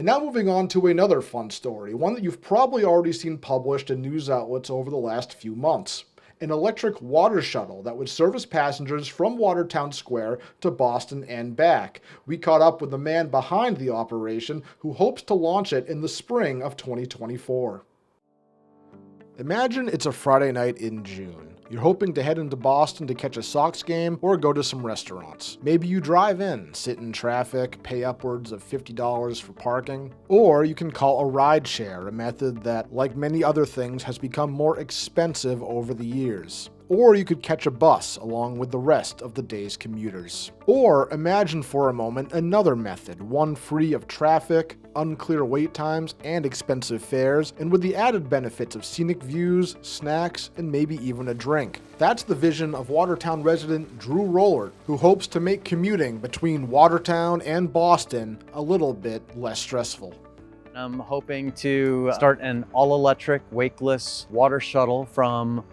Now moving on to another fun story, one that you've probably already seen published in news outlets over the last few months. An electric water shuttle that would service passengers from Watertown Square to Boston and back. We caught up with the man behind the operation who hopes to launch it in the spring of 2024. Imagine it's a Friday night in June. You're hoping to head into Boston to catch a Sox game or go to some restaurants. Maybe you drive in, sit in traffic, pay upwards of $50 for parking. Or you can call a rideshare, a method that, like many other things, has become more expensive over the years. Or you could catch a bus along with the rest of the day's commuters. Or imagine for a moment another method, one free of traffic, unclear wait times, and expensive fares, and with the added benefits of scenic views, snacks, and maybe even a drink. That's the vision of Watertown resident Drew Rollert, who hopes to make commuting between Watertown and Boston a little bit less stressful. I'm hoping to start an all-electric, wakeless water shuttle from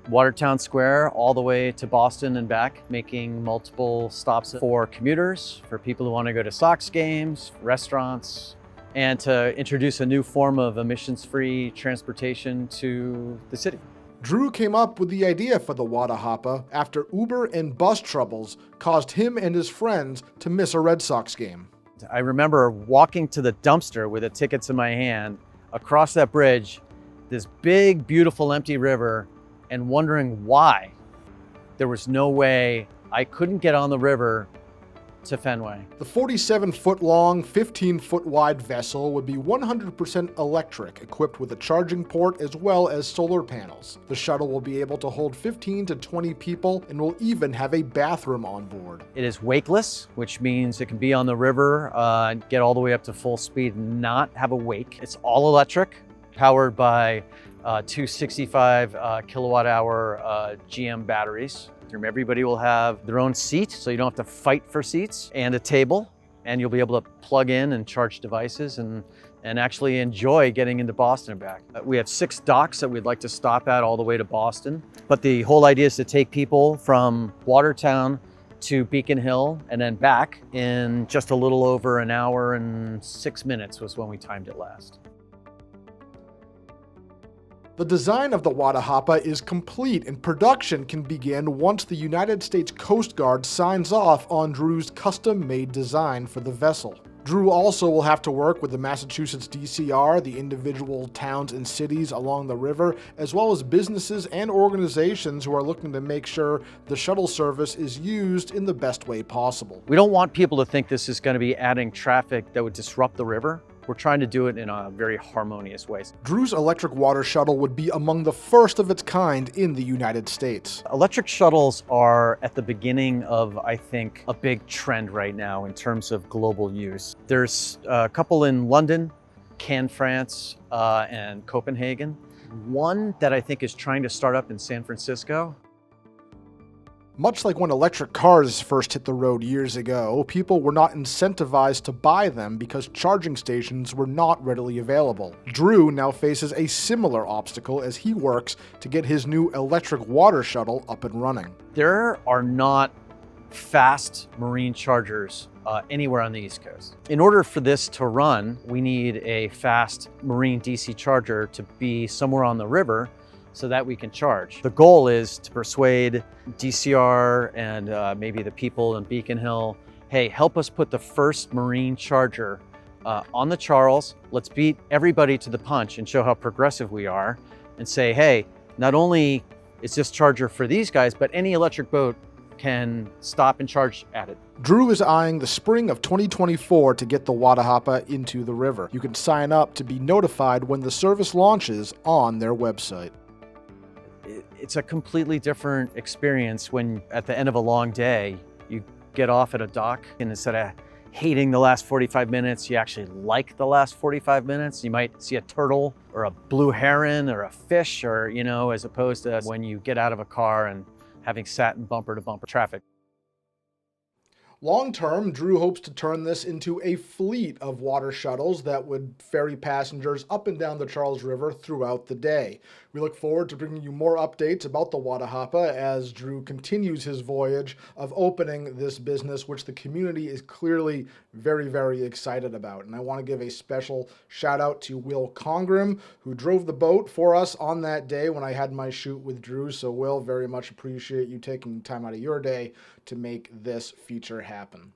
Watertown Square all the way to Boston and back, making multiple stops for commuters, for people who want to go to Sox games, restaurants, and to introduce a new form of emissions-free transportation to the city. Drew came up with the idea for the Watahapa after Uber and bus troubles caused him and his friends to miss a Red Sox game. I remember walking to the dumpster with the tickets in my hand, across that bridge, this big, beautiful, empty river, and wondering why there was no way I couldn't get on the river to Fenway. The 47-foot-long, 15-foot-wide vessel would be 100% electric, equipped with a charging port as well as solar panels. The shuttle will be able to hold 15 to 20 people and will even have a bathroom on board. It is wakeless, which means it can be on the river, get all the way up to full speed and not have a wake. It's all electric, powered by two 65 kilowatt hour GM batteries. Everybody will have their own seat, so you don't have to fight for seats, and a table, and you'll be able to plug in and charge devices and actually enjoy getting into Boston and back. We have 6 docks that we'd like to stop at all the way to Boston, but the whole idea is to take people from Watertown to Beacon Hill and then back in just a little over an hour and 6 minutes was when we timed it last. The design of the Watahapa is complete and production can begin once the United States Coast Guard signs off on Drew's custom-made design for the vessel. Drew also will have to work with the Massachusetts DCR, the individual towns and cities along the river, as well as businesses and organizations who are looking to make sure the shuttle service is used in the best way possible. We don't want people to think this is going to be adding traffic that would disrupt the river. We're trying to do it in a very harmonious way. Drew's electric water shuttle would be among the first of its kind in the United States. Electric shuttles are at the beginning of, I think, a big trend right now in terms of global use. There's a couple in London, Cannes, France, and Copenhagen. One that I think is trying to start up in San Francisco. Much like when electric cars first hit the road years ago, people were not incentivized to buy them because charging stations were not readily available. Drew now faces a similar obstacle as he works to get his new electric water shuttle up and running. There are not fast marine chargers anywhere on the East Coast. In order for this to run, we need a fast marine DC charger to be somewhere on the river so that we can charge. The goal is to persuade DCR and maybe the people in Beacon Hill, hey, help us put the first marine charger on the Charles. Let's beat everybody to the punch and show how progressive we are and say, hey, not only is this charger for these guys, but any electric boat can stop and charge at it. Drew is eyeing the spring of 2024 to get the Watahapa into the river. You can sign up to be notified when the service launches on their website. It's a completely different experience when at the end of a long day, you get off at a dock and instead of hating the last 45 minutes, you actually like the last 45 minutes. You might see a turtle or a blue heron or a fish or, as opposed to when you get out of a car and having sat in bumper to bumper traffic. Long term, Drew hopes to turn this into a fleet of water shuttles that would ferry passengers up and down the Charles River throughout the day. We look forward to bringing you more updates about the Watahapa as Drew continues his voyage of opening this business, which the community is clearly very, very excited about. And I want to give a special shout out to Will Congram, who drove the boat for us on that day when I had my shoot with Drew. So, Will, very much appreciate you taking time out of your day to make this feature happen.